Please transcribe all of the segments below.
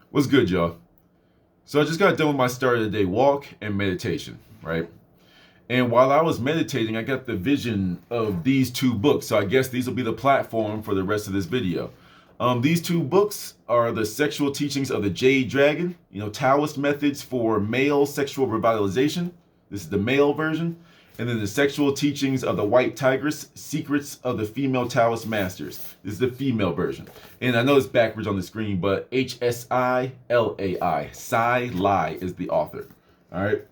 What's good, y'all? So I just got done with my start of the day walk and meditation, right? And while I was meditating, I got the vision of these two books. So I guess these will be the platform for the rest of this video. These two books are the sexual teachings of the Jade Dragon, Taoist methods for male sexual revitalization. This is the male version. And then the sexual teachings of the White Tigress, secrets of the female Taoist masters. This is the female version. And I know it's backwards on the screen, but H-S-I-L-A-I. Sai Lai is the author. All right.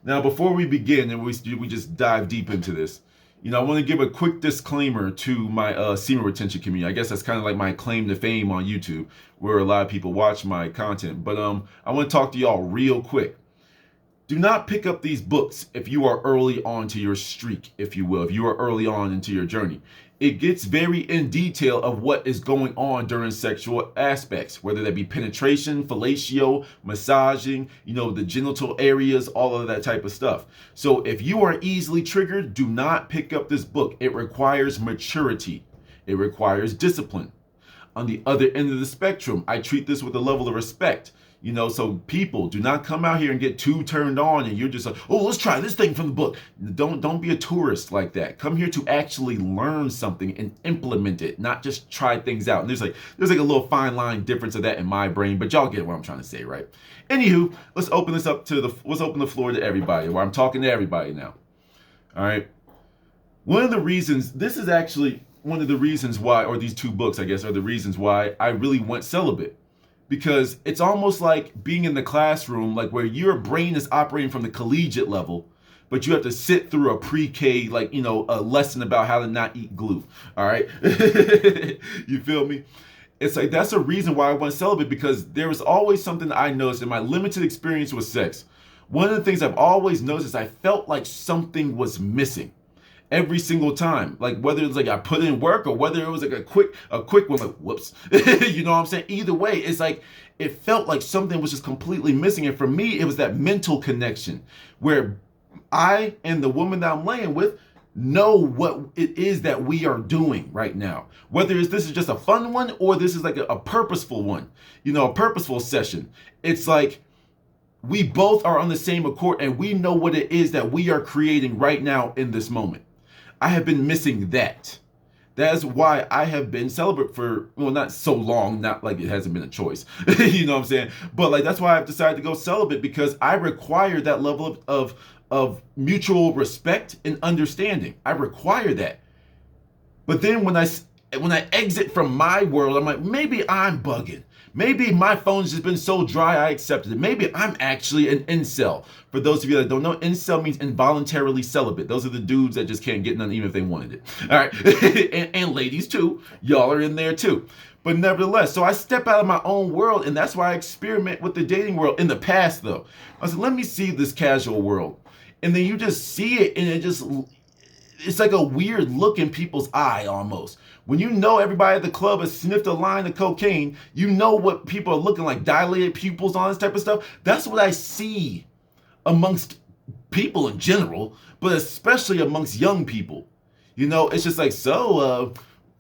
Now, before we begin and we just dive deep into this, I want to give a quick disclaimer to my semen retention community. I guess that's kind of like my claim to fame on YouTube, where a lot of people watch my content. But I want to talk to y'all real quick. Do not pick up these books if you are early on to your streak, if you will, if you are early on into your journey. It gets very in detail of what is going on during sexual aspects, whether that be penetration, fellatio, massaging, the genital areas, all of that type of stuff. So if you are easily triggered, do not pick up this book. It requires maturity. It requires discipline. On the other end of the spectrum, I treat this with a level of respect. So people, do not come out here and get too turned on and you're just like, oh, let's try this thing from the book. Don't be a tourist like that. Come here to actually learn something and implement it, not just try things out. And there's like a little fine line difference of that in my brain, but y'all get what I'm trying to say, right? Anywho, let's open the floor to everybody, where I'm talking to everybody now. All right. This is actually one of the reasons why, or these two books, I guess, are the reasons why I really went celibate. Because it's almost like being in the classroom, like where your brain is operating from the collegiate level, but you have to sit through a pre-K, a lesson about how to not eat glue. All right. You feel me? It's like, that's a reason why I went celibate, because there was always something that I noticed in my limited experience with sex. One of the things I've always noticed is I felt like something was missing every single time, like whether it's like I put in work or whether it was like a quick one, like whoops. You know what I'm saying? Either way, it's like it felt like something was just completely missing. And for me, it was that mental connection where I and the woman that I'm laying with know what it is that we are doing right now. Whether this is just a fun one or this is like a purposeful one, a purposeful session. It's like we both are on the same accord and we know what it is that we are creating right now in this moment. I have been missing that. That's why I have been celibate for, not so long, not like it hasn't been a choice. You know what I'm saying? But like, that's why I've decided to go celibate, because I require that level of mutual respect and understanding. I require that. But then when I exit from my world, I'm like, maybe I'm bugging. Maybe my phone's just been so dry I accepted it. Maybe I'm actually an incel. For those of you that don't know, incel means involuntarily celibate. Those are the dudes that just can't get none even if they wanted it. All right. and ladies too. Y'all are in there too. But nevertheless, so I step out of my own world, and that's why I experiment with the dating world. In the past though, I said, let me see this casual world. And then you just see it, and it's like a weird look in people's eye almost. When you know everybody at the club has sniffed a line of cocaine, you know what people are looking like, dilated pupils, all this type of stuff. That's what I see amongst people in general, but especially amongst young people. It's just like, so,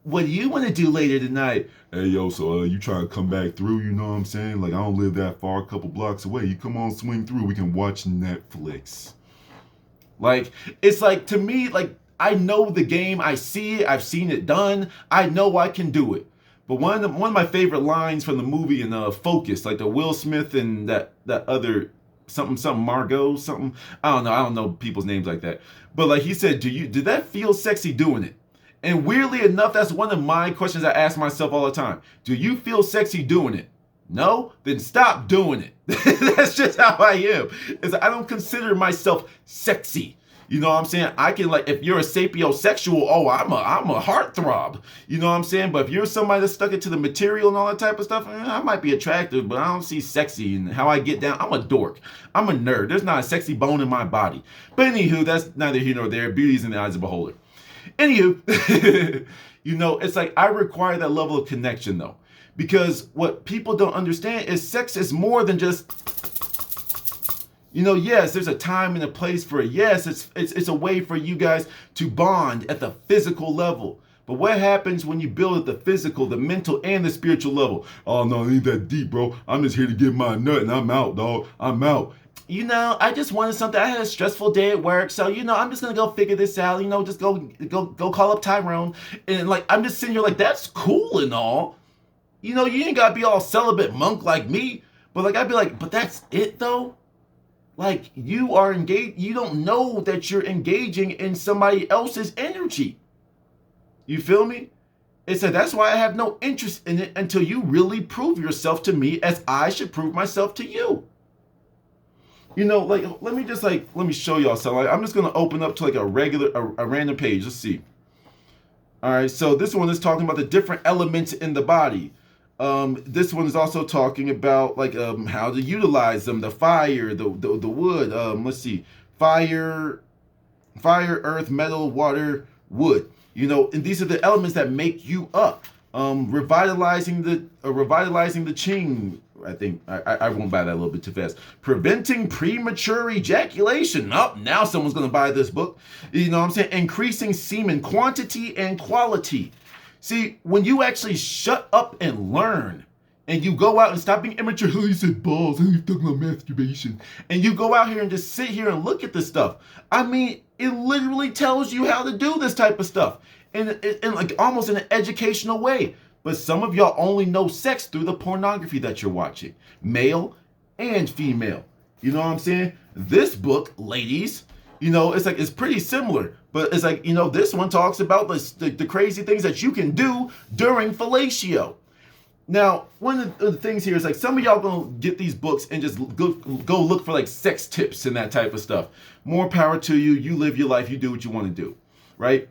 what do you want to do later tonight? Hey, yo, so you trying to come back through, you know what I'm saying? Like, I don't live that far, a couple blocks away. You come on, swing through, we can watch Netflix. Like, it's like, to me, like, I know the game. I see it. I've seen it done. I know I can do it. But one of my favorite lines from the movie in Focus, like the Will Smith and that other something Margot something. I don't know people's names like that. But like he said, did that feel sexy doing it? And weirdly enough, that's one of my questions I ask myself all the time. Do you feel sexy doing it? No? Then stop doing it. That's just how I am. I don't consider myself sexy. You know what I'm saying? I can, like, if you're a sapiosexual, oh, I'm a heartthrob. You know what I'm saying? But if you're somebody that stuck it to the material and all that type of stuff, I might be attractive, but I don't see sexy in how I get down. I'm a dork. I'm a nerd. There's not a sexy bone in my body. But anywho, that's neither here nor there. Beauty's in the eyes of the beholder. Anywho, it's like I require that level of connection, though. Because what people don't understand is sex is more than just... yes, there's a time and a place for it. Yes, it's a way for you guys to bond at the physical level. But what happens when you build at the physical, the mental, and the spiritual level? Oh no, it ain't that deep, bro. I'm just here to get my nut and I'm out, dog. I'm out. I just wanted something. I had a stressful day at work, so I'm just gonna go figure this out. Just go call up Tyrone, and like I'm just sitting here like that's cool and all. You ain't gotta be all celibate monk like me, but like I'd be like, but that's it though. Like you are engaged. You don't know that you're engaging in somebody else's energy. You feel me? It said that's why I have no interest in it until you really prove yourself to me as I should prove myself to you. Like let me show y'all something. Like, I'm just gonna open up to like a random page. Let's see. All right, so this one is talking about the different elements in the body. This one is also talking about like how to utilize them: the fire, the wood. Let's see, fire, earth, metal, water, wood. And these are the elements that make you up. Revitalizing the qing. I think I won't buy that a little bit too fast. Preventing premature ejaculation. Oh, now someone's going to buy this book. You know what I'm saying? Increasing semen quantity and quality. See, when you actually shut up and learn, and you go out and stop being immature, oh, you said balls, oh, you're talking about masturbation, and you go out here and just sit here and look at this stuff. I mean, it literally tells you how to do this type of stuff in like almost in an educational way. But some of y'all only know sex through the pornography that you're watching, male and female. You know what I'm saying? This book, ladies, it's pretty similar, but it's like, this one talks about the crazy things that you can do during fellatio. Now, one of the things here is like some of y'all gonna get these books and just go look for like sex tips and that type of stuff. More power to you. You live your life. You do what you want to do, right?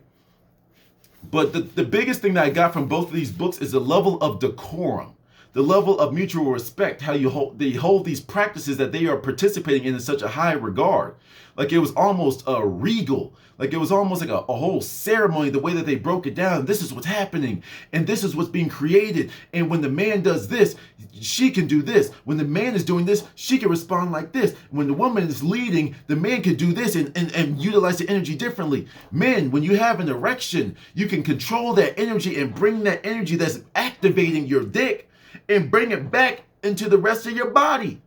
But the biggest thing that I got from both of these books is the level of decorum, the level of mutual respect, how they hold these practices that they are participating in such a high regard. Like it was almost a regal, like it was almost like a whole ceremony, the way that they broke it down. This is what's happening, and this is what's being created. And when the man does this, she can do this. When the man is doing this, she can respond like this. When the woman is leading, the man can do this and utilize the energy differently. Men, when you have an erection, you can control that energy and bring that energy that's activating your dick and bring it back into the rest of your body.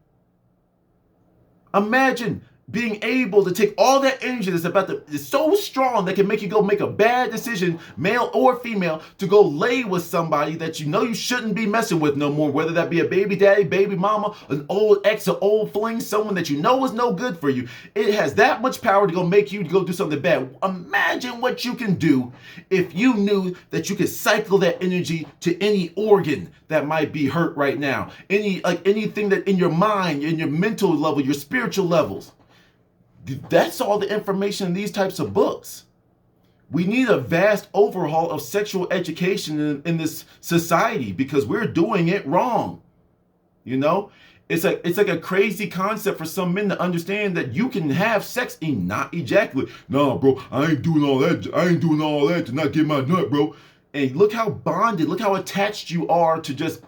Imagine being able to take all that energy that's so strong that can make you go make a bad decision, male or female, to go lay with somebody that you shouldn't be messing with no more, whether that be a baby daddy, baby mama, an old ex, an old fling, someone that you know is no good for you. It has that much power to go make you go do something bad. Imagine what you can do if you knew that you could cycle that energy to any organ that might be hurt right now. Anything that in your mind, in your mental level, your spiritual levels. That's all the information in these types of books. We need a vast overhaul of sexual education in this society because we're doing it wrong. It's like a crazy concept for some men to understand that you can have sex and not ejaculate. No, bro, I ain't doing all that. I ain't doing all that to not get my nut, bro. And look how bonded, look how attached you are to just,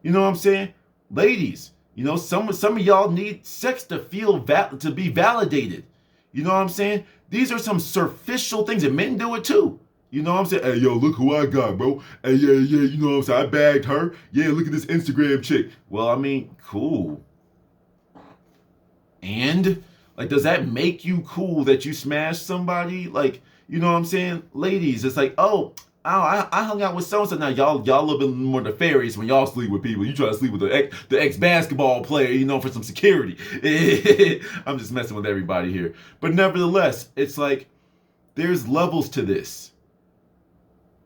you know what I'm saying? Ladies, some of y'all need sex to to be validated. You know what I'm saying? These are some superficial things, and men do it too. You know what I'm saying? Hey, yo, look who I got, bro. Hey, yeah, you know what I'm saying? I bagged her. Yeah, look at this Instagram chick. Well, I mean, cool. And, like, does that make you cool that you smashed somebody? Like, you know what I'm saying? Ladies, it's like, I hung out with so-and-so. Now, y'all a little bit more nefarious when y'all sleep with people. You try to sleep with the ex-basketball player, for some security. I'm just messing with everybody here. But nevertheless, it's like, there's levels to this.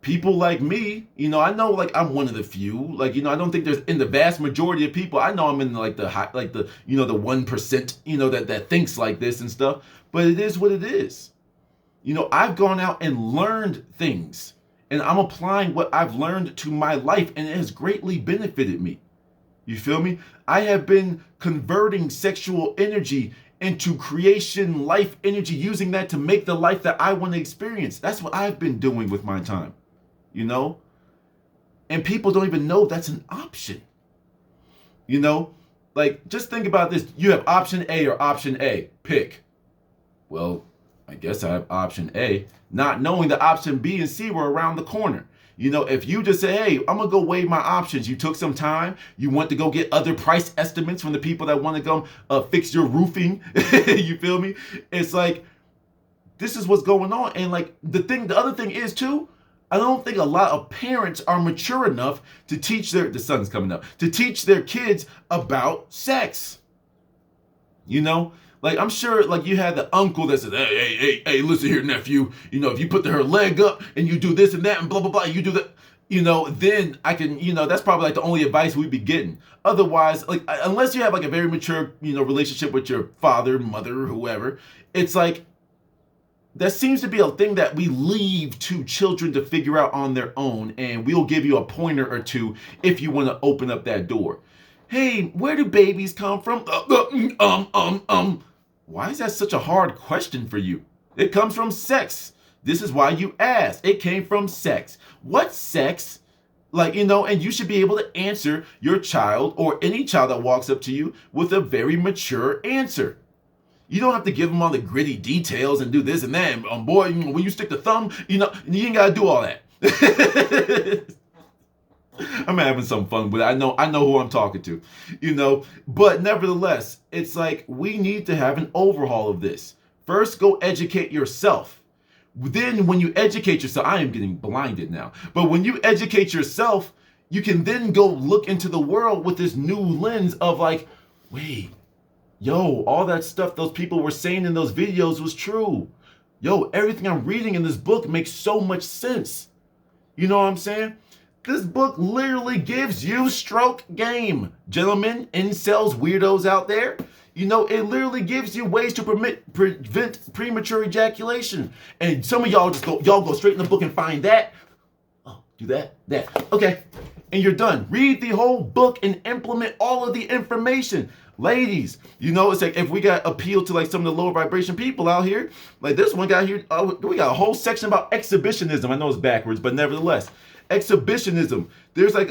People like me, I know like I'm one of the few. Like, I don't think there's in the vast majority of people. I know I'm in like the 1%, that thinks like this and stuff. But it is what it is. I've gone out and learned things. And I'm applying what I've learned to my life, and it has greatly benefited me. You feel me? I have been converting sexual energy into creation, life energy, using that to make the life that I want to experience. That's what I've been doing with my time, And people don't even know that's an option. Like, just think about this. You have option A or option A. Pick. Well, I guess I have option A, not knowing that option B and C were around the corner. If you just say, hey, I'm going to go weigh my options. You took some time. You went to go get other price estimates from the people that want to go fix your roofing. You feel me? It's like, this is what's going on. And like the other thing is too, I don't think a lot of parents are mature enough to teach the sun's coming up, to teach their kids about sex. Like, I'm sure, like, you had the uncle that says, hey, listen here, nephew. If you put her leg up and you do this and that and blah, blah, blah, you do that, then I can, that's probably like the only advice we'd be getting. Otherwise, like, unless you have like a very mature, relationship with your father, mother, whoever, it's like, that seems to be a thing that we leave to children to figure out on their own. And we'll give you a pointer or two if you want to open up that door. Hey, where do babies come from? Why is that such a hard question for you? It comes from sex. This is why you asked. It came from sex. What sex? Like, and you should be able to answer your child or any child that walks up to you with a very mature answer. You don't have to give them all the gritty details and do this and that. Boy, when you stick the thumb, you ain't got to do all that. I'm having some fun with it. I know who I'm talking to, but nevertheless, it's like, we need to have an overhaul of this. First, go educate yourself. Then when you educate yourself, I am getting blinded now, but when you educate yourself, you can then go look into the world with this new lens of like, wait, yo, all that stuff those people were saying in those videos was true. Yo, everything I'm reading in this book makes so much sense. You know what I'm saying? This book literally gives you stroke game. Gentlemen, incels, weirdos out there, it literally gives you ways to prevent premature ejaculation. And some of y'all go straight in the book and find that. Oh, do that. Okay. And you're done. Read the whole book and implement all of the information. Ladies, it's like, if we got appeal to like some of the lower vibration people out here, like this one guy here, we got a whole section about exhibitionism. I know it's backwards, but nevertheless. Exhibitionism. There's like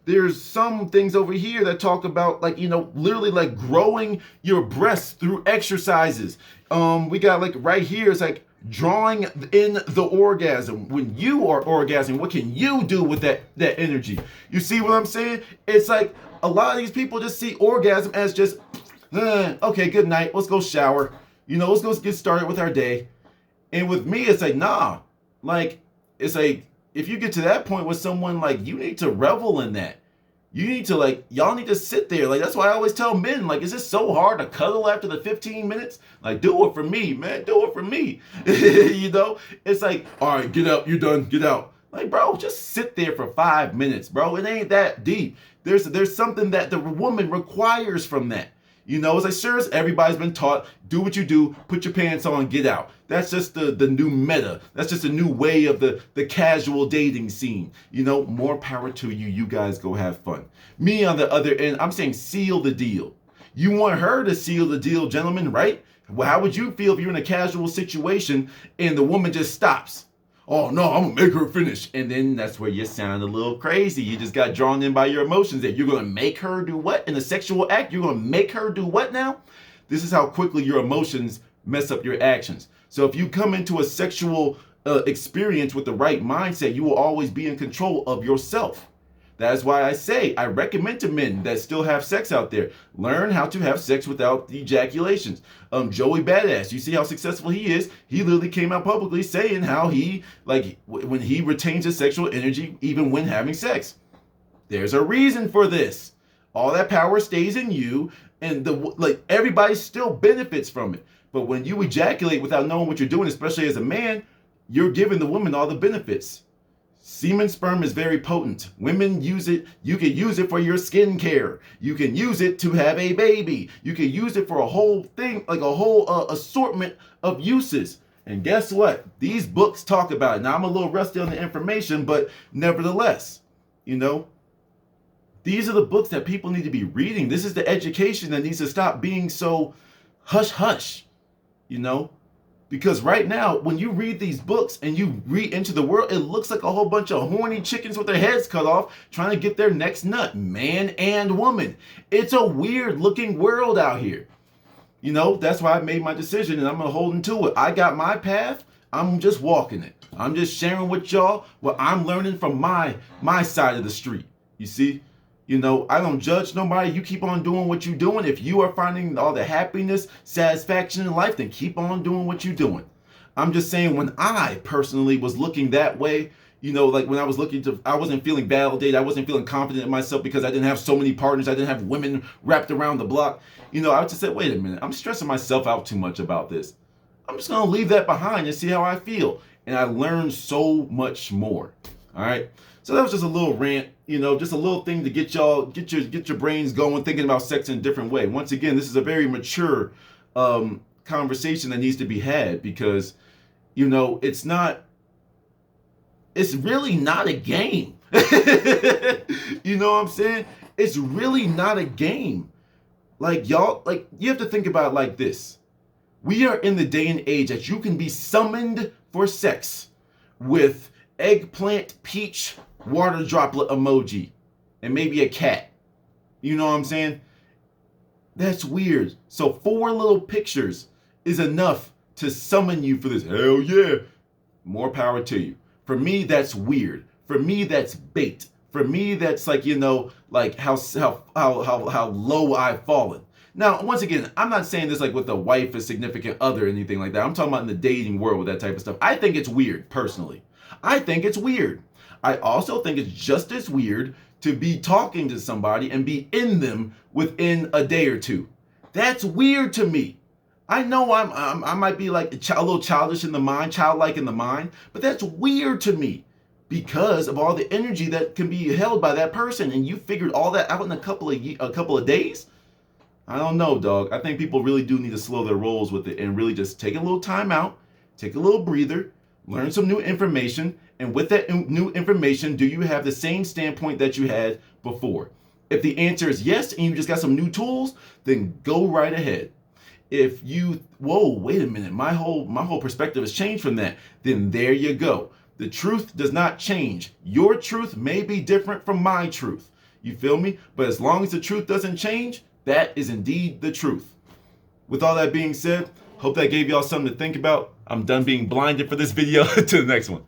there's some things over here that talk about like literally like growing your breasts through exercises. We got like right here, it's like drawing in the orgasm. When you are orgasming, what can you do with that energy? You see what I'm saying? It's like a lot of these people just see orgasm as just okay, good night, let's go shower, let's go get started with our day. And with me, it's like, nah, like, it's like, if you get to that point with someone, like, you need to revel in that. You need to, like, y'all need to sit there. Like, that's why I always tell men, like, is this so hard to cuddle after the 15 minutes? Like, do it for me, man. Do it for me. It's like, all right, get up. You're done. Get out. Like, bro, just sit there for 5 minutes, bro. It ain't that deep. There's something that the woman requires from that. It's like, sure, everybody's been taught, do what you do, put your pants on, get out. That's just the new meta. That's just a new way of the casual dating scene. More power to you. You guys go have fun. Me on the other end, I'm saying seal the deal. You want her to seal the deal, gentlemen, right? Well, how would you feel if you're in a casual situation and the woman just stops? Oh no, I'm gonna make her finish. And then that's where you sound a little crazy. You just got drawn in by your emotions that you're gonna make her do what? In a sexual act, you're gonna make her do what now? This is how quickly your emotions mess up your actions. So if you come into a sexual experience with the right mindset, you will always be in control of yourself. That's why I say, I recommend to men that still have sex out there, learn how to have sex without the ejaculations. Joey Badass, you see how successful he is. He literally came out publicly saying how he, like, when he retains his sexual energy, even when having sex. There's a reason for this. All that power stays in you, and everybody still benefits from it. But when you ejaculate without knowing what you're doing, especially as a man, you're giving the woman all the benefits. Semen sperm is very potent. Women use it. You can use it for your skincare. You can use it to have a baby. You can use it for a whole thing, like a whole assortment of uses. And guess what? These books talk about it. Now, I'm a little rusty on the information, but nevertheless, these are the books that people need to be reading. This is the education that needs to stop being so hush-hush, Because right now, when you read these books and you read into the world, it looks like a whole bunch of horny chickens with their heads cut off trying to get their next nut, man and woman. It's a weird looking world out here. That's why I made my decision and I'm holding to it. I got my path. I'm just walking it. I'm just sharing with y'all what I'm learning from my side of the street. You see? I don't judge nobody. You keep on doing what you're doing. If you are finding all the happiness, satisfaction in life, then keep on doing what you're doing. I'm just saying, when I personally was looking that way, like when I was I wasn't feeling validated. I wasn't feeling confident in myself because I didn't have so many partners. I didn't have women wrapped around the block. I just said, wait a minute, I'm stressing myself out too much about this. I'm just going to leave that behind and see how I feel. And I learned so much more. All right. So that was just a little rant, just a little thing to get your brains going, thinking about sex in a different way. Once again, this is a very mature conversation that needs to be had because, it's really not a game. You know what I'm saying? It's really not a game. Like, y'all, like, you have to think about it like this. We are in the day and age that you can be summoned for sex with eggplant, peach, water droplet emoji, and maybe a cat. You know what I'm saying? That's weird. So 4 little pictures is enough to summon you for this. Hell yeah. More power to you. For me, that's weird. For me, that's bait. For me, that's like, like how low I've fallen. Now, once again, I'm not saying this like with a wife, a significant other, or anything like that. I'm talking about in the dating world with that type of stuff. I think it's weird, personally. I think it's weird. I also think it's just as weird to be talking to somebody and be in them within a day or two. That's weird to me. I know I might be like a little childish in the mind, childlike in the mind, but that's weird to me because of all the energy that can be held by that person. And you figured all that out in a couple of days. I don't know, dog. I think people really do need to slow their rolls with it and really just take a little time out, take a little breather, learn some new information. And with that new information, do you have the same standpoint that you had before? If the answer is yes, and you just got some new tools, then go right ahead. If wait a minute, my whole perspective has changed from that, then there you go. The truth does not change. Your truth may be different from my truth. You feel me? But as long as the truth doesn't change, that is indeed the truth. With all that being said, hope that gave y'all something to think about. I'm done being blinded for this video. To the next one.